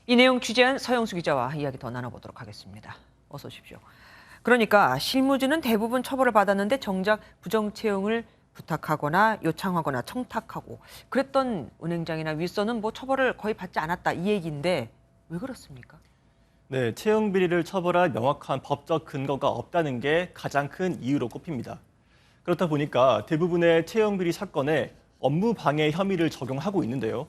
이 내용 취재한 서영수 기자와 이야기 더 나눠보도록 하겠습니다. 어서 오십시오. 그러니까 실무진은 대부분 처벌을 받았는데 정작 부정 채용을 부탁하거나 요청하거나 청탁하고 그랬던 은행장이나 윗선은 뭐 처벌을 거의 받지 않았다 이 얘기인데 왜 그렇습니까? 네, 채용 비리를 처벌할 명확한 법적 근거가 없다는 게 가장 큰 이유로 꼽힙니다. 그렇다 보니까 대부분의 채용 비리 사건에 업무 방해 혐의를 적용하고 있는데요.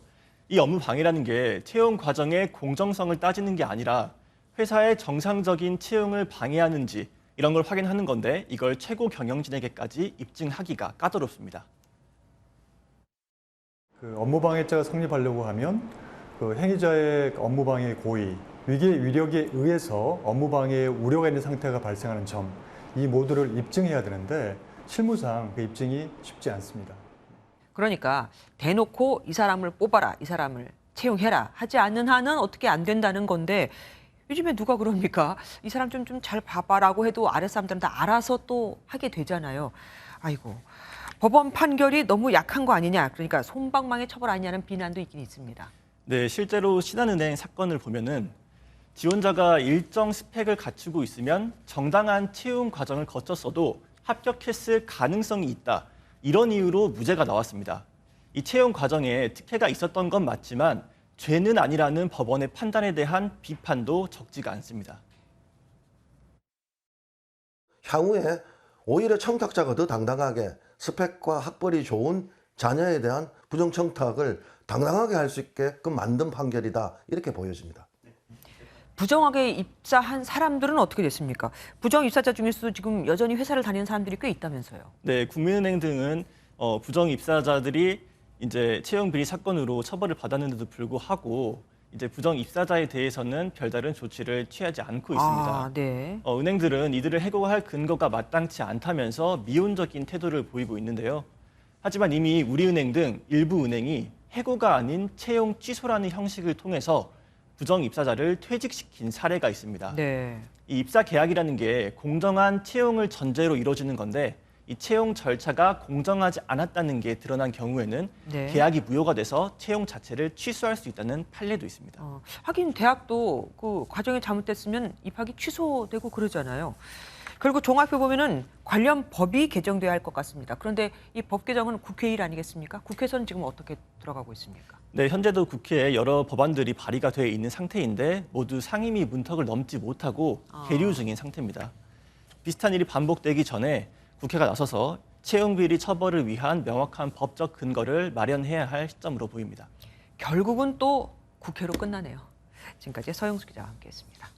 이 업무 방해라는 게 채용 과정의 공정성을 따지는 게 아니라 회사의 정상적인 채용을 방해하는지 이런 걸 확인하는 건데 이걸 최고 경영진에게까지 입증하기가 까다롭습니다. 업무방해죄가 성립하려고 하면 행위자의 업무방해 고의, 위기의 위력에 의해서 업무방해의 우려가 있는 상태가 발생하는 점, 이 모두를 입증해야 되는데 실무상 그 입증이 쉽지 않습니다. 그러니까 대놓고 이 사람을 뽑아라, 이 사람을 채용해라 하지 않는 한은 어떻게 안 된다는 건데 요즘에 누가 그럽니까? 이 사람 좀 잘 봐봐라고 해도 아랫사람들은 다 알아서 또 하게 되잖아요. 아이고, 법원 판결이 너무 약한 거 아니냐, 그러니까 솜방망이 처벌 아니냐는 비난도 있긴 있습니다. 네, 실제로 신한은행 사건을 보면은 지원자가 일정 스펙을 갖추고 있으면 정당한 채용 과정을 거쳤어도 합격했을 가능성이 있다. 이런 이유로 무죄가 나왔습니다. 이 채용 과정에 특혜가 있었던 건 맞지만 죄는 아니라는 법원의 판단에 대한 비판도 적지가 않습니다. 향후에 오히려 청탁자가 더 당당하게 스펙과 학벌이 좋은 자녀에 대한 부정청탁을 당당하게 할 수 있게끔 만든 판결이다, 이렇게 보여집니다. 부정하게 입사한 사람들은 어떻게 됐습니까? 부정 입사자 중에서도 지금 여전히 회사를 다니는 사람들이 꽤 있다면서요. 네, 국민은행 등은 부정 입사자들이 이제 채용 비리 사건으로 처벌을 받았는데도 불구하고 이제 부정 입사자에 대해서는 별다른 조치를 취하지 않고 있습니다. 아, 네. 은행들은 이들을 해고할 근거가 마땅치 않다면서 미온적인 태도를 보이고 있는데요. 하지만 이미 우리은행 등 일부 은행이 해고가 아닌 채용 취소라는 형식을 통해서 부정 입사자를 퇴직시킨 사례가 있습니다. 네. 이 입사 계약이라는 게 공정한 채용을 전제로 이루어지는 건데 이 채용 절차가 공정하지 않았다는 게 드러난 경우에는 네. 계약이 무효가 돼서 채용 자체를 취소할 수 있다는 판례도 있습니다. 하긴 대학도 그 과정이 잘못됐으면 입학이 취소되고 그러잖아요. 그리고 종합해 보면은 관련 법이 개정돼야 할 것 같습니다. 그런데 이 법 개정은 국회 일 아니겠습니까? 국회에서는 지금 어떻게 들어가고 있습니까? 네, 현재도 국회에 여러 법안들이 발의가 돼 있는 상태인데 모두 상임위 문턱을 넘지 못하고 계류 중인 상태입니다. 비슷한 일이 반복되기 전에 국회가 나서서 채용 비리 처벌을 위한 명확한 법적 근거를 마련해야 할 시점으로 보입니다. 결국은 또 국회로 끝나네요. 지금까지 서영수 기자와 함께했습니다.